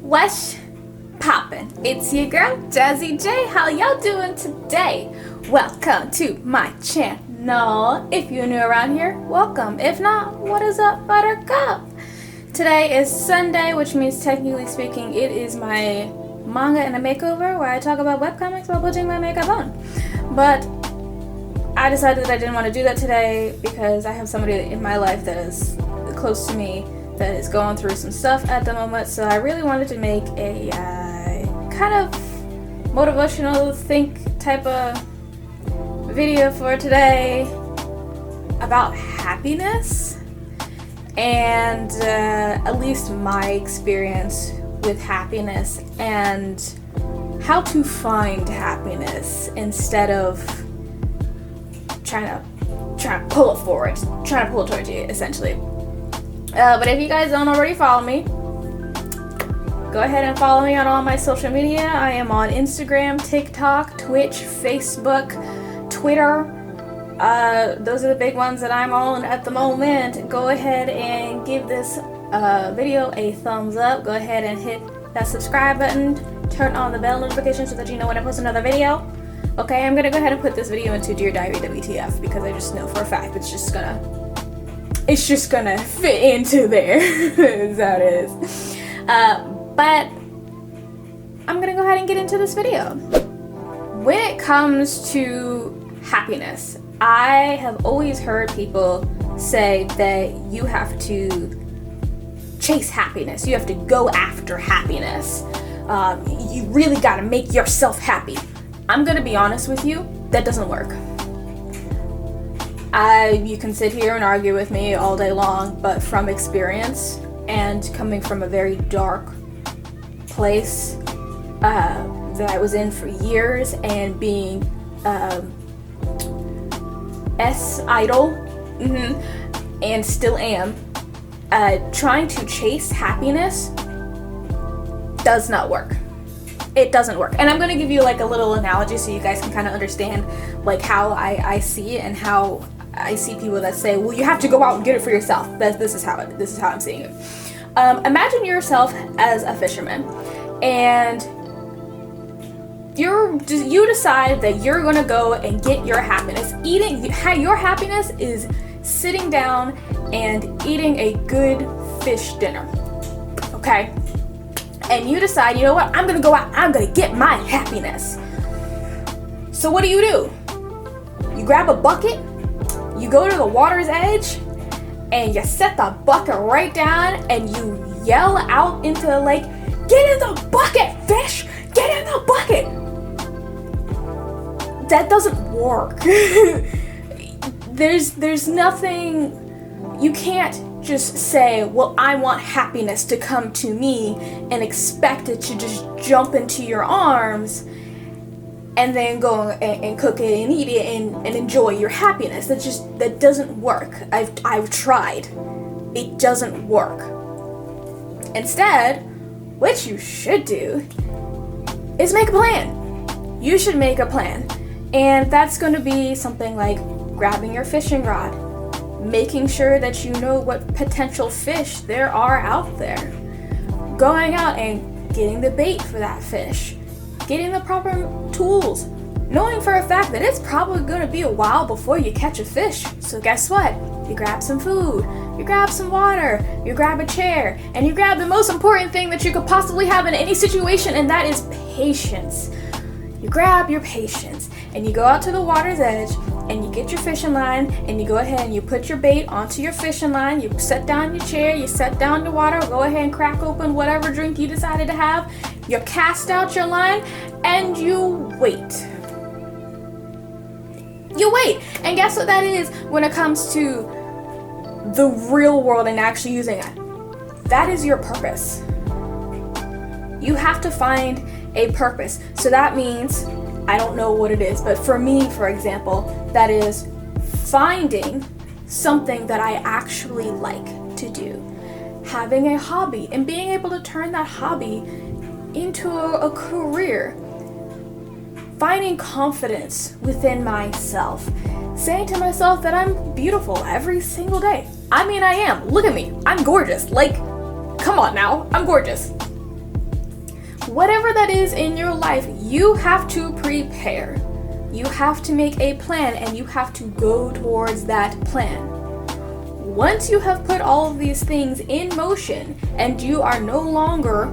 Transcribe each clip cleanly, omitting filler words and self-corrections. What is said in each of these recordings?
What's poppin'? It's your girl, Jazzy J. How y'all doing today? Welcome to my channel. If you're new around here, welcome. If not, what is up, buttercup? Today is Sunday, which means technically speaking, it is my manga and a makeover where I talk about webcomics while putting my makeup on. But I decided that I didn't want to do that today because I have somebody in my life that is close to me that is going through some stuff at the moment, so I really wanted to make a kind of motivational think type of video for today about happiness and at least my experience with happiness and how to find happiness instead of trying to pull it forward, trying to pull it towards you, essentially. But if you guys don't already follow me, go ahead and follow me on all my social media. I am on Instagram, TikTok, Twitch, Facebook, Twitter. Those are the big ones that I'm on at the moment. Go ahead and give this video a thumbs up. Go ahead and hit that subscribe button. Turn on the bell notification so that you know when I post another video. Okay, I'm gonna go ahead and put this video into Dear Diary WTF because I just know for a fact it's just gonna fit into there. Is how it is. But I'm gonna go ahead and get into this video. When it comes to happiness, I have always heard people say that you have to chase happiness. You have to go after happiness. You really gotta make yourself happy. I'm gonna be honest with you, that doesn't work. You can sit here and argue with me all day long, but from experience and coming from a very dark place that I was in for years and being idle and still am, trying to chase happiness does not work. It doesn't work. And I'm going to give you like a little analogy so you guys can kind of understand like how I see it and how I see people that say, well, you have to go out and get it for yourself. This is how I'm seeing it. Imagine yourself as a fisherman and you decide that you're going to go and get your happiness. Your happiness is sitting down and eating a good fish dinner. Okay? And you decide, you know what, I'm gonna go out, I'm gonna get my happiness. So what do? You grab a bucket, you go to the water's edge, and you set the bucket right down, and you yell out into the lake, get in the bucket, fish, get in the bucket. That doesn't work. There's nothing, you can't just say, well, I want happiness to come to me and expect it to just jump into your arms and then go and cook it and eat it and enjoy your happiness. That doesn't work. I've tried. It doesn't work. Instead, what you should do is make a plan. You should make a plan. And that's going to be something like grabbing your fishing rod, making sure that you know what potential fish there are out there, going out and getting the bait for that fish, getting the proper tools, knowing for a fact that it's probably going to be a while before you catch a fish. So guess what? You grab some food, you grab some water, you grab a chair, and you grab the most important thing that you could possibly have in any situation, and that is patience. You grab your patience and you go out to the water's edge and you get your fishing line and you go ahead and you put your bait onto your fishing line, you set down your chair, you set down the water, go ahead and crack open whatever drink you decided to have, you cast out your line and you wait. You wait. And guess what that is when it comes to the real world and actually using it? That is your purpose. You have to find a purpose. So that means, I don't know what it is, but for me, for example, that is finding something that I actually like to do. Having a hobby and being able to turn that hobby into a career. Finding confidence within myself. Saying to myself that I'm beautiful every single day. I mean, I am. Look at me. I'm gorgeous. Like, come on now. I'm gorgeous. Whatever that is in your life, you have to prepare. You have to make a plan, and you have to go towards that plan. Once you have put all of these things in motion and you are no longer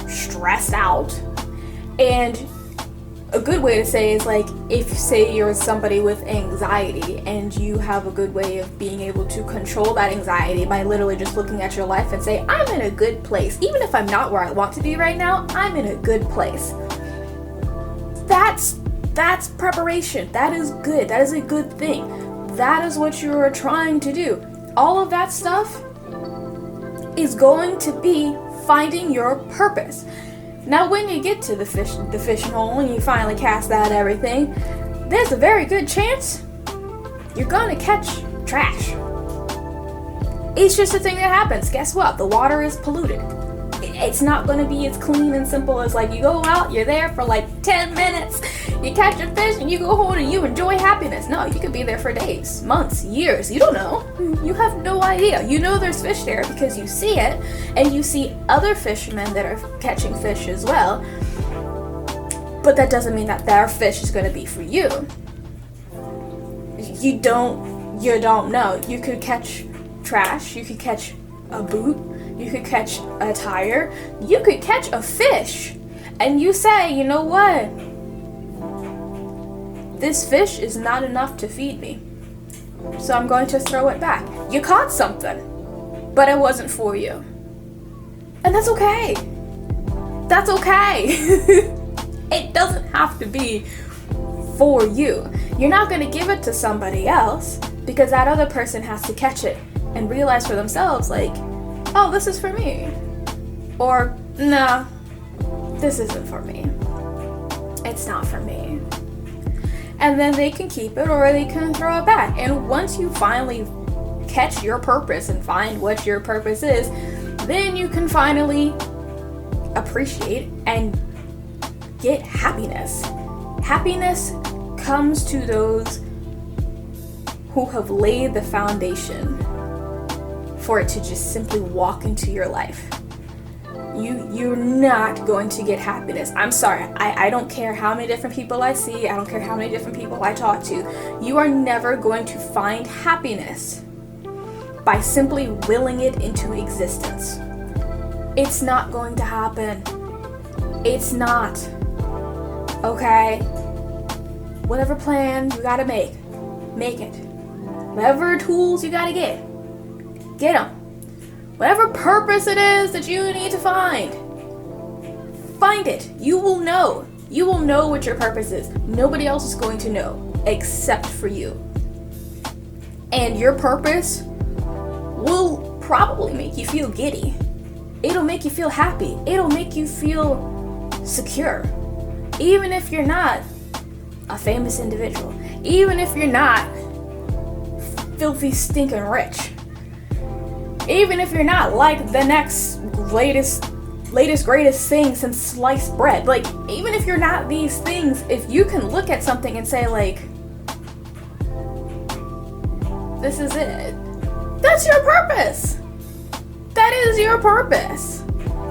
stressed out, and a good way to say is like, if say you're somebody with anxiety and you have a good way of being able to control that anxiety by literally just looking at your life and say, I'm in a good place. Even if I'm not where I want to be right now, I'm in a good place. That's preparation. That is good. That is a good thing. That is what you are trying to do. All of that stuff is going to be finding your purpose. Now, when you get to the fishing hole and you finally cast out everything, there's a very good chance you're gonna catch trash. It's just a thing that happens. Guess what? The water is polluted. It's not gonna be as clean and simple as like you go out, you're there for like 10 minutes, you catch a fish and you go home and you enjoy happiness. No, you could be there for days, months, years. You don't know. You have no idea. You know there's fish there because you see it, and you see other fishermen that are catching fish as well. But that doesn't mean that their fish is gonna be for you. You don't know. You could catch trash, you could catch a boot, you could catch a tire, you could catch a fish, and you say, you know what? This fish is not enough to feed me, so I'm going to throw it back. You caught something, but it wasn't for you. And that's okay. That's okay. It doesn't have to be for you. You're not going to give it to somebody else because that other person has to catch it and realize for themselves, like, oh, this is for me. Or, nah, this isn't for me. It's not for me. And then they can keep it or they can throw it back. And once you finally catch your purpose and find what your purpose is, then you can finally appreciate and get happiness. Happiness comes to those who have laid the foundation for it to just simply walk into your life. You're not going to get happiness. I'm sorry. I don't care how many different people I see. I don't care how many different people I talk to. You are never going to find happiness by simply willing it into existence. It's not going to happen. It's not. Okay? Whatever plan you gotta make it. Whatever tools you gotta get them. Whatever purpose it is that you need to find it. You will know. You will know what your purpose is. Nobody else is going to know except for you. And your purpose will probably make you feel giddy. It'll make you feel happy. It'll make you feel secure. Even if you're not a famous individual. Even if you're not filthy stinking rich. Even if you're not like the next latest greatest thing since sliced bread. Like, even if you're not these things, if you can look at something and say like, this is it. That's your purpose. That is your purpose.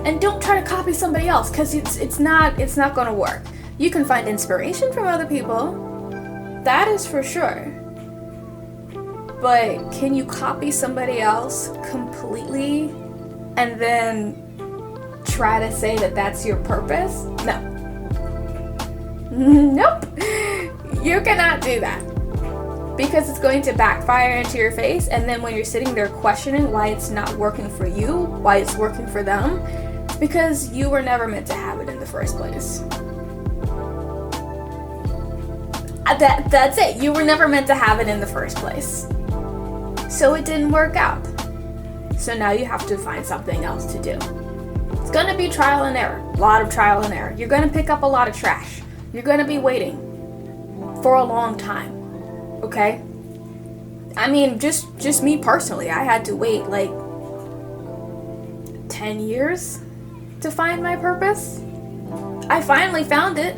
And don't try to copy somebody else, because it's not gonna work. You can find inspiration from other people. That is for sure. But can you copy somebody else completely and then try to say that that's your purpose? No. Nope. You cannot do that. Because it's going to backfire into your face, and then when you're sitting there questioning why it's not working for you, why it's working for them, it's because you were never meant to have it in the first place. That's it. You were never meant to have it in the first place. So it didn't work out. So now you have to find something else to do. It's gonna be trial and error. A lot of trial and error. You're gonna pick up a lot of trash. You're gonna be waiting for a long time. Okay? I mean, just me personally. I had to wait like 10 years to find my purpose. I finally found it.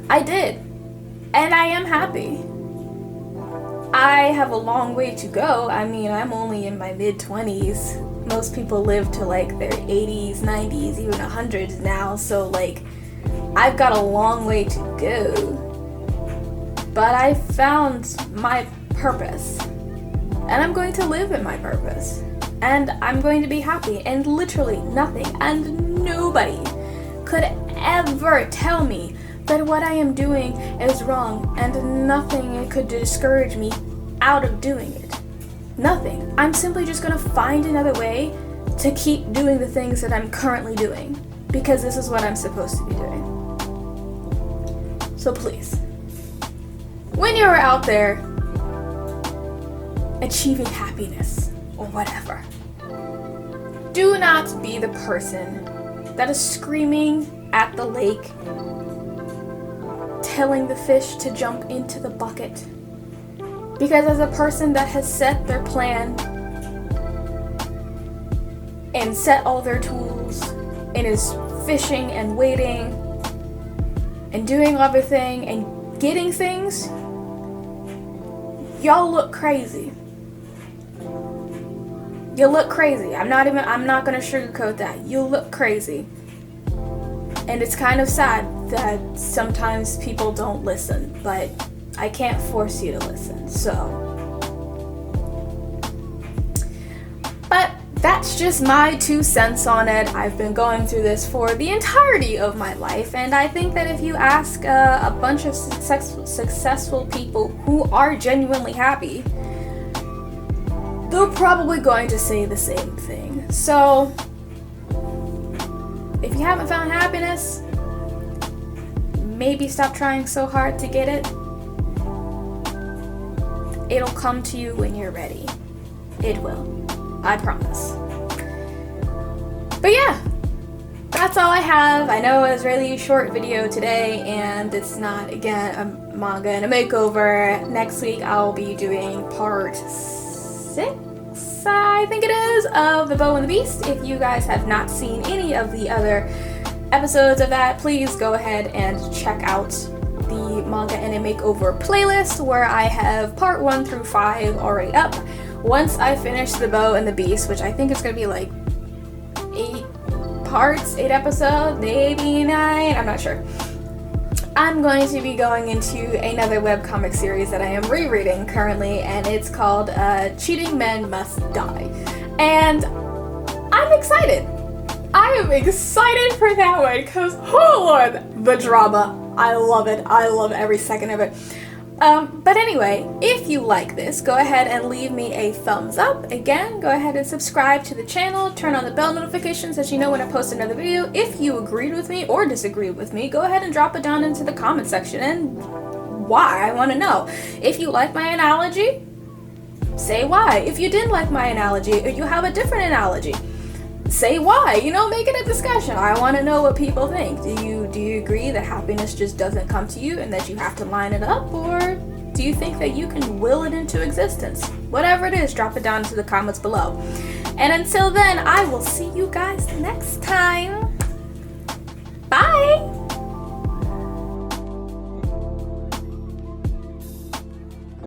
I did. And I am happy. I have a long way to go. I mean, I'm only in my mid-20s. Most people live to like their 80s, 90s, even 100s now. So like, I've got a long way to go. But I found my purpose. And I'm going to live in my purpose. And I'm going to be happy. And literally nothing and nobody could ever tell me that what I am doing is wrong, and nothing could discourage me out of doing it. Nothing. I'm simply just gonna find another way to keep doing the things that I'm currently doing, because this is what I'm supposed to be doing. So please, when you're out there achieving happiness or whatever, do not be the person that is screaming at the lake, telling the fish to jump into the bucket. Because as a person that has set their plan and set all their tools and is fishing and waiting and doing everything and getting things, y'all look crazy. You look crazy. I'm not gonna sugarcoat that. You look crazy. And it's kind of sad that sometimes people don't listen, but I can't force you to listen, so. But that's just my 2 cents on it. I've been going through this for the entirety of my life, and I think that if you ask a bunch of successful people who are genuinely happy, they're probably going to say the same thing. So, if you haven't found happiness, maybe stop trying so hard to get it. It'll come to you when you're ready. It will. I promise. But yeah, that's all I have. I know it was a really short video today, and it's not, again, a manga and a makeover. Next week I'll be doing part 6, I think it is, of The Bow and the Beast. If you guys have not seen any of the other episodes of that, please go ahead and check out the manga and a makeover playlist, where I have part 1 through 5 already up. Once I finish The Bow and the Beast, which I think is going to be like 8 parts, 8 episodes, maybe 9, I'm not sure. I'm going to be going into another webcomic series that I am rereading currently, and it's called Cheating Men Must Die. And I'm excited. I am excited for that one, because, oh Lord, the drama. I love it. I love every second of it. But anyway, if you like this, go ahead and leave me a thumbs up. Again, go ahead and subscribe to the channel. Turn on the bell notifications so you know when I post another video. If you agreed with me or disagreed with me, go ahead and drop it down into the comment section. And why? I want to know. If you like my analogy, say why. If you didn't like my analogy, or you have a different analogy, say why. You know, make it a discussion. I want to know what people think. Do you agree that happiness just doesn't come to you and that you have to line it up, or do you think that you can will it into existence? Whatever it is, drop it down into the comments below. And until then, I will see you guys next time.